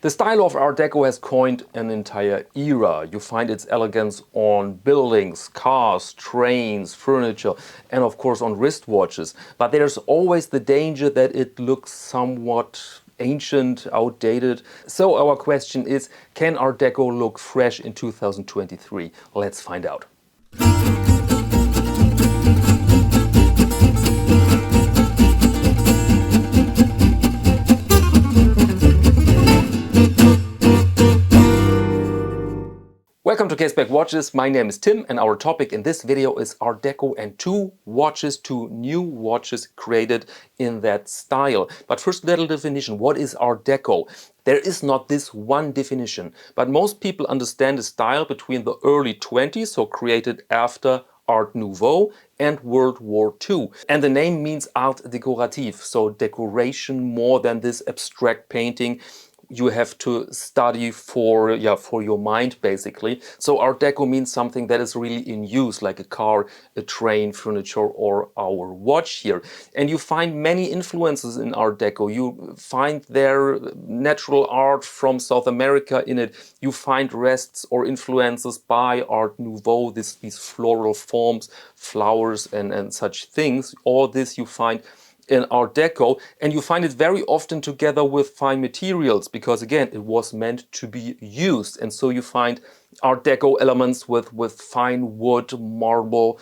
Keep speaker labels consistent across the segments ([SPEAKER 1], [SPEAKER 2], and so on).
[SPEAKER 1] The style of Art Deco has coined an entire era. You find its elegance on buildings, cars, trains, furniture, and of course on wristwatches. But there's always the danger that it looks somewhat ancient, outdated. So our question is, can Art Deco look fresh in 2023? Let's find out. Welcome to Caseback Watches. My name is Tim and our topic in this video is Art Deco and two new watches created in that style. But first, little definition. What is Art Deco? There is not this one definition, but most people understand the style between the early 20s, so created after Art Nouveau and World War II. And the name means art décoratif, so decoration more than this abstract painting you have to study for your mind, basically. So Art Deco means something that is really in use, like a car, a train, furniture, or our watch here. And you find many influences in Art Deco. You find their natural art from South America in it. You find rests or influences by Art Nouveau, these floral forms, flowers and such things. All this you find in Art Deco, and you find it very often together with fine materials because again it was meant to be used, and so you find Art Deco elements with fine wood, marble,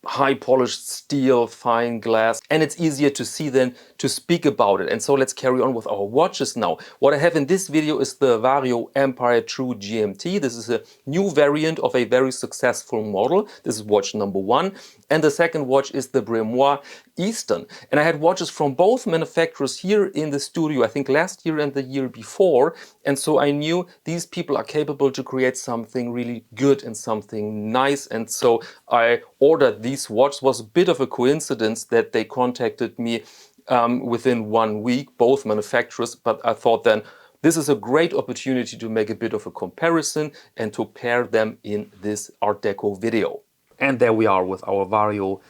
[SPEAKER 1] high polished steel, fine glass, and it's easier to see than to speak about it. And so let's carry on with our watches now. What I have in this video is the Vario Empire True GMT. This is a new variant of a very successful model. This is watch number 1. And the second watch is the Bremoir Eastern. And I had watches from both manufacturers here in the studio, I think last year and the year before. And so I knew these people are capable to create something really good and something nice. And so I ordered these watches. Was a bit of a coincidence that they contacted me within 1 week, both manufacturers. But I thought then, this is a great opportunity to make a bit of a comparison and to pair them in this Art Deco video. And there we are with our Vario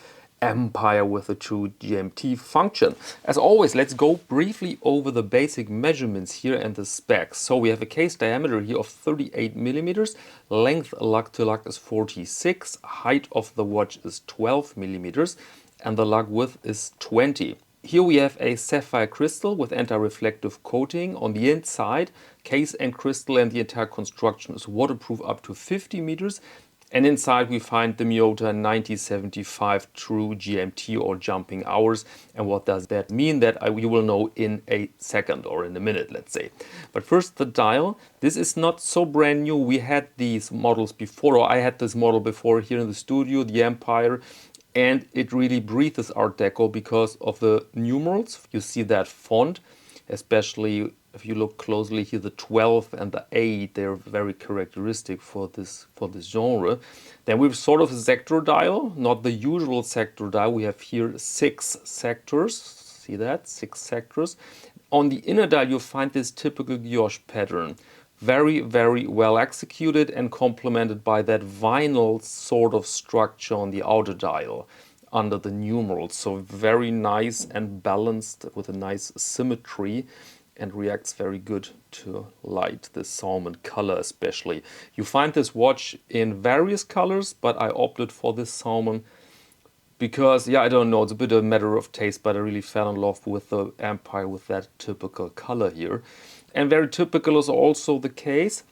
[SPEAKER 1] Empire with the True GMT function. As always, let's go briefly over the basic measurements here and the specs. So we have a case diameter here of 38 millimeters, length lug to lug is 46, height of the watch is 12 millimeters, and the lug width is 20. Here we have a sapphire crystal with anti-reflective coating on the inside. Case and crystal and the entire construction is waterproof up to 50 meters. And inside we find the Miyota 9075 True GMT or jumping hours. And what does that mean? That you will know in a second or in a minute, let's say. But first the dial. This is not so brand new. We had these models before, or I had this model before here in the studio, the Empire. And it really breathes Art Deco because of the numerals. You see that font, especially if you look closely here, the 12 and the 8, they're very characteristic for this genre. Then we have sort of a sector dial, not the usual sector dial. We have here 6 sectors. See that? 6 sectors. On the inner dial, you find this typical guilloche pattern. Very, very well executed and complemented by that vinyl sort of structure on the outer dial under the numerals. So very nice and balanced with a nice symmetry and reacts very good to light, the salmon color especially. You find this watch in various colors, but I opted for this salmon because, I don't know, it's a bit of a matter of taste, but I really fell in love with the Empire with that typical color here. And very typical is also the case.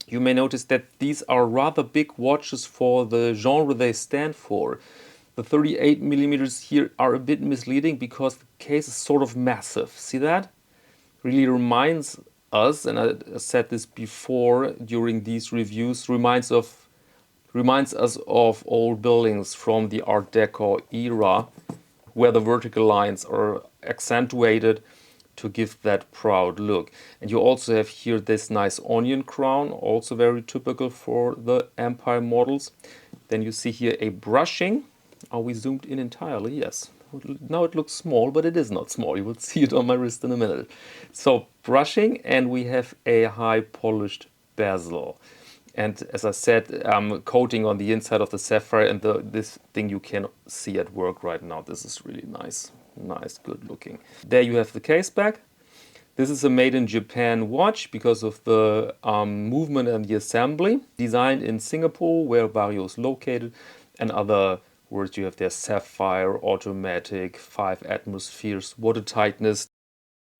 [SPEAKER 1] You may notice that these are rather big watches for the genre they stand for. The 38 millimeters here are a bit misleading because the case is sort of massive. See that? Really reminds us, and I said this before during these reviews, reminds us of old buildings from the Art Deco era where the vertical lines are accentuated to give that proud look. And you also have here this nice onion crown, also very typical for the Empire models. Then you see here a brushing. Are we zoomed in entirely? Yes. Now it looks small, but it is not small. You will see it on my wrist in a minute. So brushing, and we have a high polished bezel. And as I said, coating on the inside of the sapphire, and this thing you can see at work right now. This is really nice, good looking. There you have the case back. This is a made in Japan watch because of the movement and the assembly. Designed in Singapore, where Vario is located, and other words you have there: sapphire, automatic, 5 atmospheres, water tightness.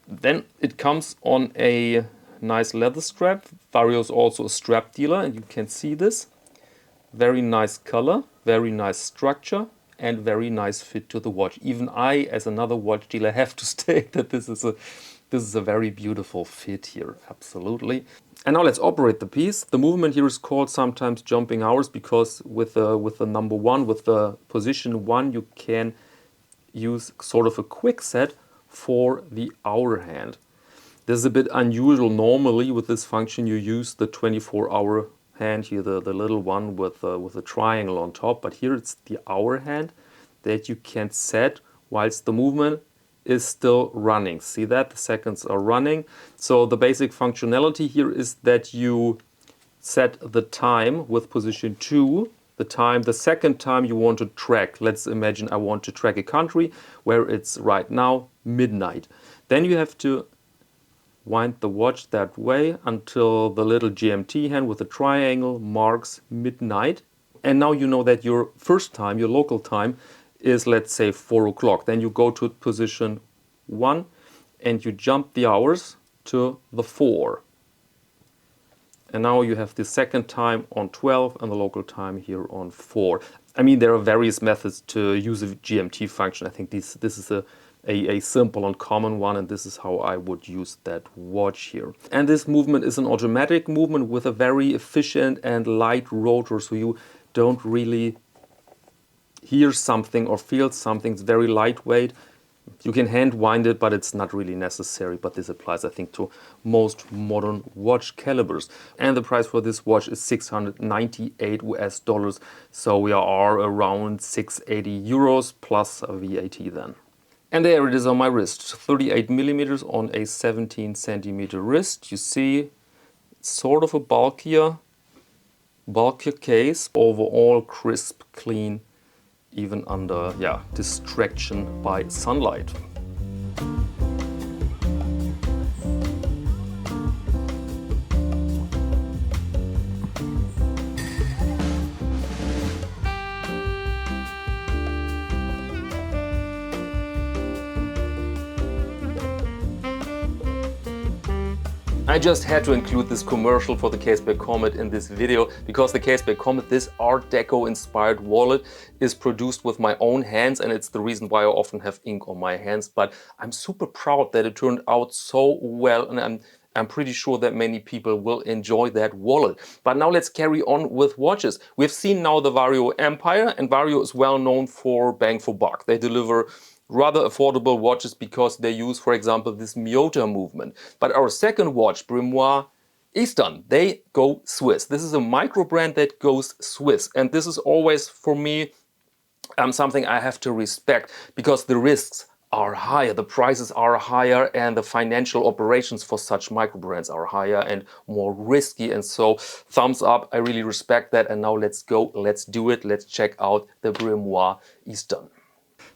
[SPEAKER 1] Then it comes on a nice leather strap. Vario is also a strap dealer, and you can see this. Very nice color, very nice structure, and very nice fit to the watch. Even I, as another watch dealer, have to state that this is a very beautiful fit here, absolutely. And now let's operate the piece. The movement here is called sometimes jumping hours because with the number 1, with the position 1, you can use sort of a quick set for the hour hand. This is a bit unusual. Normally with this function you use the 24-hour hand here, the little one with a triangle on top, but here it's the hour hand that you can set whilst the movement is still running. See that? The seconds are running. So the basic functionality here is that you set the time with position 2, the second time you want to track. Let's imagine I want to track a country where it's right now midnight. Then you have to wind the watch that way until the little GMT hand with the triangle marks midnight. And now you know that your first time, your local time, is, let's say, 4 o'clock. Then you go to position 1 and you jump the hours to the 4. And now you have the second time on 12 and the local time here on 4. I mean, there are various methods to use a GMT function. I think this is a simple and common one, and this is how I would use that watch here. And this movement is an automatic movement with a very efficient and light rotor, so you don't really hear something or feel something. It's very lightweight. You can hand wind it, but it's not really necessary. But this applies, I think, to most modern watch calibers. And the price for this watch is 698 US dollars. So we are around 680 euros plus VAT then. And there it is on my wrist, 38 millimeters on a 17 centimeter wrist. You see, it's sort of a bulkier case, overall crisp, clean, even under distraction by sunlight. I just had to include this commercial for the Caseback Comet in this video because the Caseback Comet, this Art Deco inspired wallet, is produced with my own hands, and it's the reason why I often have ink on my hands. But I'm super proud that it turned out so well, and I'm pretty sure that many people will enjoy that wallet. But now let's carry on with watches. We've seen now the Vario Empire, and Vario is well known for bang for buck. They deliver rather affordable watches because they use, for example, this Miyota movement. But our second watch, Bremoir Eastern, they go Swiss. This is a micro brand that goes Swiss. And this is always, for me, something I have to respect because the risks are higher, the prices are higher, and the financial operations for such micro brands are higher and more risky. And so thumbs up, I really respect that. And now let's go, let's do it. Let's check out the Bremoir Eastern.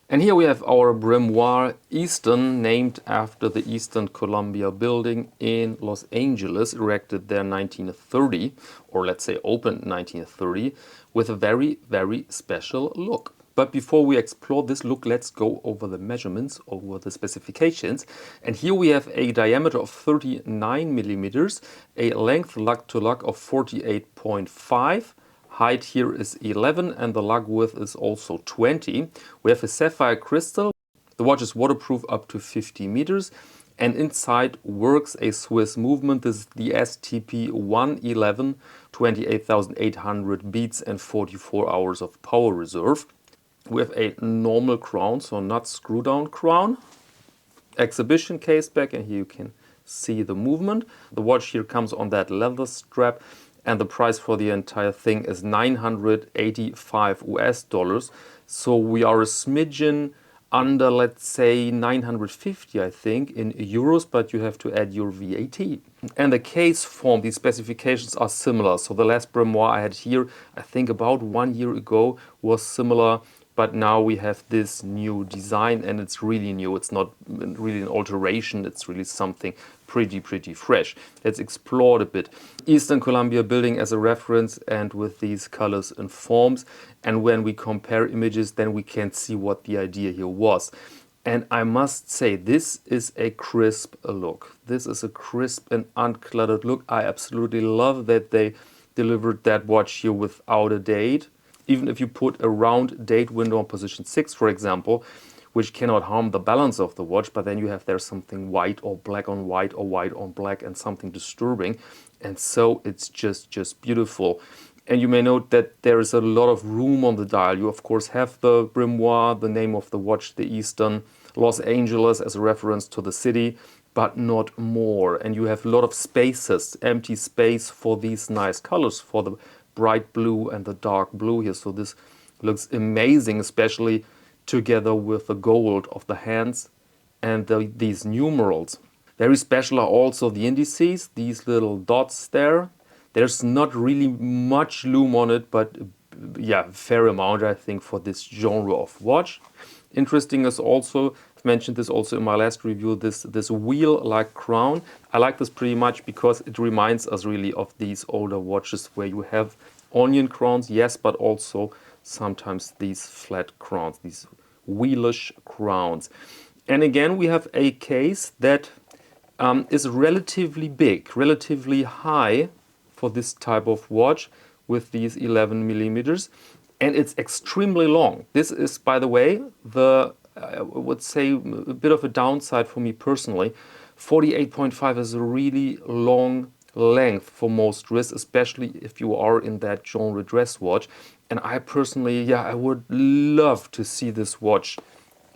[SPEAKER 1] And here we have our Bremoir Eastern, named after the Eastern Columbia building in Los Angeles, erected there 1930, or let's say opened 1930, with a very, very special look. But before we explore this look, let's go over the measurements, over the specifications. And here we have a diameter of 39 millimeters, a length lug to lug of 48.5. Height here is 11 and the lug width is also 20. We have a sapphire crystal. The watch is waterproof up to 50 meters. And inside works a Swiss movement. This is the STP 111, 28,800 beats and 44 hours of power reserve. We have a normal crown, so not screw down crown. Exhibition case back, and here you can see the movement. The watch here comes on that leather strap. And the price for the entire thing is 985 US dollars. So we are a smidgen under, let's say, 950, I think, in euros, but you have to add your VAT. And the case form, these specifications are similar. So the last Bremoir I had here, I think about 1 year ago, was similar but now we have this new design, and it's really new. It's not really an alteration, it's really something pretty fresh. Let's explore it a bit. Eastern Columbia building as a reference, and with these colors and forms, and when we compare images, then we can see what the idea here was. And I must say, this is a crisp look. This is a crisp and uncluttered look. I absolutely love that they delivered that watch here without a date. Even if you put a round date window on position 6, for example, which cannot harm the balance of the watch, but then you have there something white or black on white or white on black and something disturbing. And so it's just beautiful. And you may note that there is a lot of room on the dial. You of course have the Bremoir, the name of the watch, the Eastern, Los Angeles as a reference to the city, but not more. And you have a lot of spaces, empty space for these nice colors, for the bright blue and the dark blue here. So this looks amazing, especially together with the gold of the hands and these numerals. Very special are also the indices, these little dots there. There's not really much lume on it, but yeah, fair amount, I think, for this genre of watch. Interesting is also, I've mentioned this also in my last review, this wheel-like crown. I like this pretty much because it reminds us really of these older watches where you have onion crowns, yes, but also sometimes these flat crowns, these wheelish crowns. And again, we have a case that is relatively big, relatively high for this type of watch with these 11 millimeters, and it's extremely long. This is, by the way, I would say a bit of a downside for me personally. 48.5 is a really long length for most wrists, especially if you are in that genre dress watch. And I personally, yeah, I would love to see this watch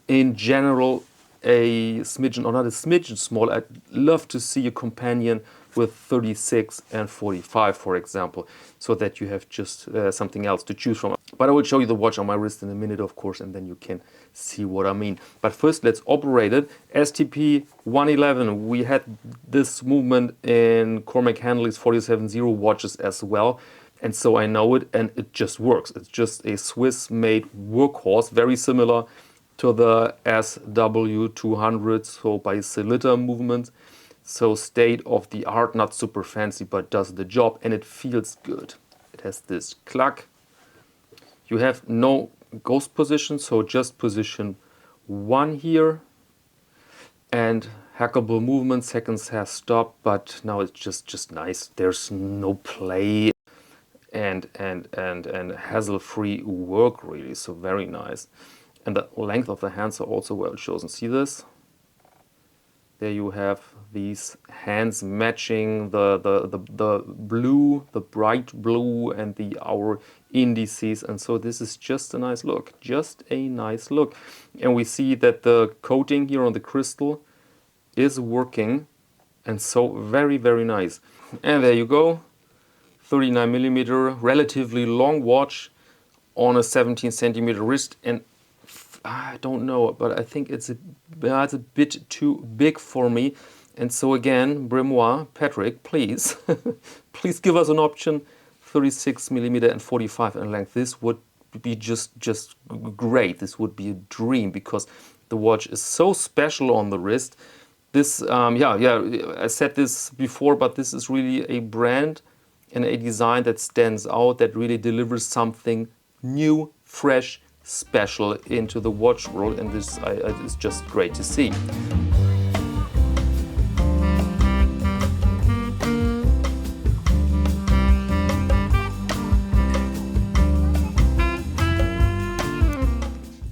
[SPEAKER 1] in general a smidgen, or not a smidgen small. I'd love to see a companion with 36 and 45, for example, so that you have just something else to choose from. But I will show you the watch on my wrist in a minute, of course, and then you can see what I mean. But first, let's operate it. STP 111, we had this movement in Cormac Hanley's 470 watches as well. And so I know it, and it just works. It's just a Swiss-made workhorse, very similar to the SW200, so by Celita movement. So state of the art, not super fancy, but does the job, and it feels good. It has this cluck. You have no ghost position, so just position 1 here. And hackable movement, seconds has stopped, but now it's just nice. There's no play and hassle-free work really, so very nice. And the length of the hands are also well chosen. See this? There you have these hands matching the blue, the bright blue, and our indices. And so this is just a nice look, just a nice look. And we see that the coating here on the crystal is working, and so very nice. And there you go, 39 millimeter, relatively long watch on a 17 centimeter wrist. And I don't know, but I think it's a bit too big for me. And so again, Bremoir, Patrick, please, please give us an option, 36 millimeter and 45 in length. This would be just great. This would be a dream, because the watch is so special on the wrist. This, I said this before, but this is really a brand and a design that stands out, that really delivers something new, fresh, special into the watch world, and this is just great to see.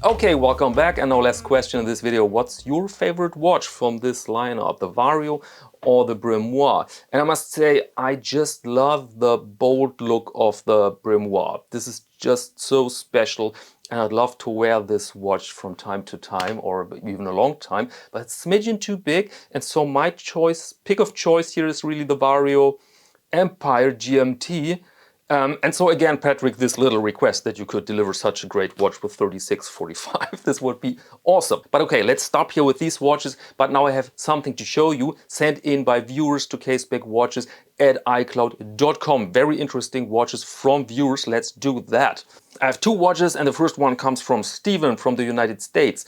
[SPEAKER 1] Okay, welcome back, and our last question in this video: what's your favorite watch from this lineup, the Vario or the Bremoir? And I must say, I just love the bold look of the Bremoir. This is just so special, and I'd love to wear this watch from time to time, or even a long time, but it's smidgen too big. And so my pick of choice here is really the Vario Empire GMT. And so again, Patrick, this little request that you could deliver such a great watch with 3645, this would be awesome. But okay, let's stop here with these watches. But now I have something to show you, sent in by viewers to Caseback Watches at iCloud.com. Very interesting watches from viewers. Let's do that. I have two watches, and the first one comes from Steven from the United States.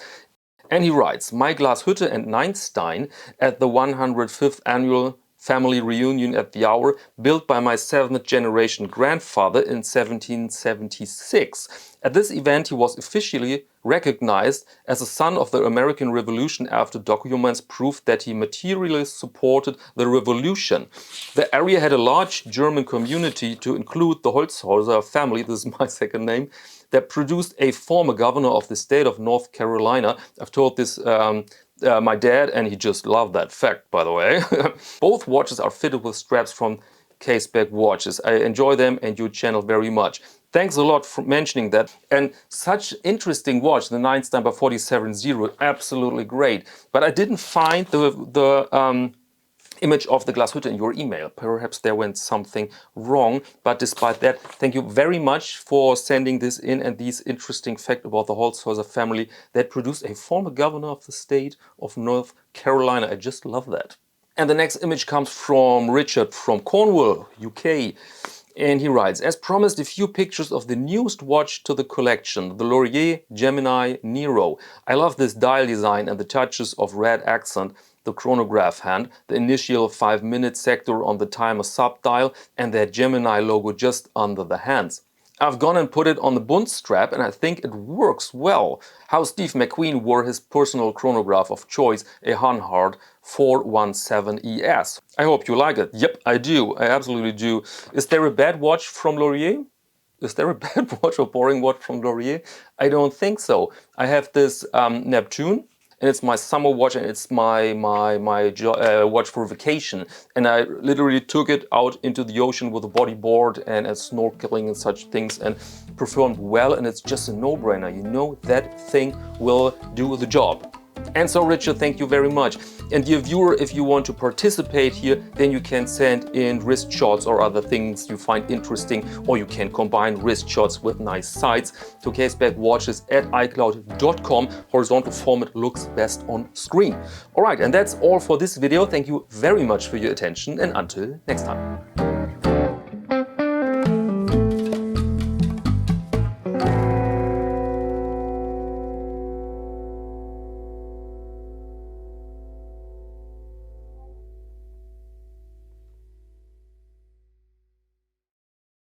[SPEAKER 1] And he writes, my Glashütte and Neinstein at the 105th annual family reunion at the Hour, built by my 7th generation grandfather in 1776. At this event he was officially recognized as a son of the American Revolution after documents proved that he materially supported the revolution. The area had a large German community, to include the Holzhauser family, this is my second name, that produced a former governor of the state of North Carolina. I've told this my dad, and he just loved that fact, by the way. Both watches are fitted with straps from Caseback Watches. I enjoy them and your channel very much. Thanks a lot for mentioning that. And such interesting watch, the Neinstein by 470, absolutely great. But I didn't find the image of the Glashütte in your email. Perhaps there went something wrong, but despite that, thank you very much for sending this in and these interesting facts about the Holzhauser family that produced a former governor of the state of North Carolina. I just love that. And the next image comes from Richard from Cornwall, UK. And he writes, as promised, a few pictures of the newest watch to the collection, the Laurier Gemini Nero. I love this dial design and the touches of red accent, the chronograph hand, the initial 5-minute sector on the timer sub-dial, and that Gemini logo just under the hands. I've gone and put it on the Bund strap, and I think it works well. How Steve McQueen wore his personal chronograph of choice, a Hanhart 417ES. I hope you like it. Yep, I do. I absolutely do. Is there a bad watch from Laurier? Is there a bad watch or boring watch from Laurier? I don't think so. I have this Neptune, and it's my summer watch, and it's my watch for vacation. And I literally took it out into the ocean with a bodyboard and snorkeling and such things, and performed well, and it's just a no-brainer. You know, that thing will do the job. And so, Richard, thank you very much. And dear viewer, if you want to participate here, then you can send in wrist shots or other things you find interesting, or you can combine wrist shots with nice sights to Caseback Watches at iCloud.com. Horizontal format looks best on screen. All right, and that's all for this video. Thank you very much for your attention, and until next time.